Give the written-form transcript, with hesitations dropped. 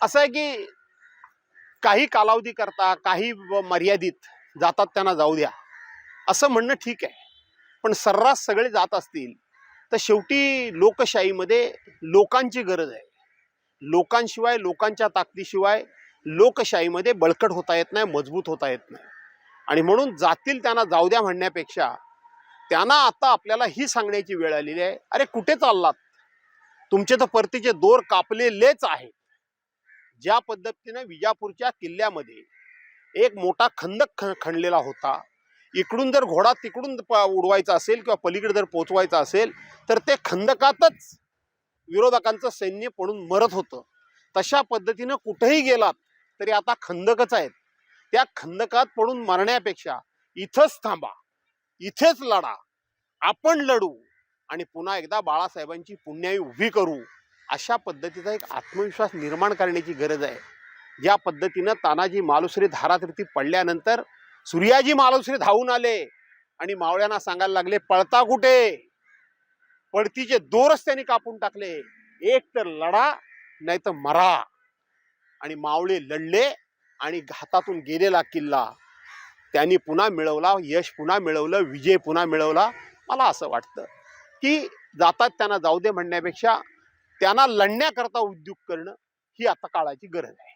असं आहे की काही कालावधी करता काही मर्यादित जातात त्यांना जाऊ द्या असं म्हणणं ठीक आहे, पण सर्रास सगळे जात असतील तर शेवटी लोकशाहीमध्ये लोकांची गरज आहे. लोकांशिवाय लोकांच्या ताकदीशिवाय लोकशाहीमध्ये बळकट होता येत नाही, मजबूत होता येत नाही. आणि म्हणून जातील त्यांना जाऊ द्या म्हणण्यापेक्षा त्यांना आता आपल्याला ही सांगण्याची वेळ आलेली आहे, अरे कुठे चाललात, तुमचे तर परतीचे दोर कापलेलेच आहेत. ज्या पद्धतीने विजापूरच्या किल्ल्यामध्ये एक मोठा खंदक खणलेला होता, इकडून जर घोडा तिकडून उडवायचा असेल किंवा पलीकडे जर पोचवायचा असेल तर ते खंदकातच विरोधकांचं सैन्य पडून मरत होतं. तशा पद्धतीनं कुठेही गेलात तरी आता खंदकच आहेत. त्या खंदकात पडून मरण्यापेक्षा इथंच थांबा, इथेच लढा, आपण लढू आणि पुन्हा एकदा बाळासाहेबांची पुण्याई उभी करू, अशा पद्धतीचा एक आत्मविश्वास निर्माण करण्याची गरज आहे. ज्या पद्धतीनं तानाजी मालुसरे धारातीर्थी पडल्यानंतर सूर्याजी मालुसरे धावून आले आणि मावळ्यांना सांगायला लागले, पळता कुठे, पडतीचे दोरच त्यांनी कापून टाकले, एक तर लढा नाही तर मरा. आणि मावळे लढले आणि हातातून गेलेला किल्ला त्यांनी पुन्हा मिळवला, यश पुन्हा मिळवलं, विजय पुन्हा मिळवला. मला असं वाटतं की जातात त्यांना जाऊ दे म्हणण्यापेक्षा त्यांना लढण्याकरता उद्योग करणं ही आता काळाची गरज आहे.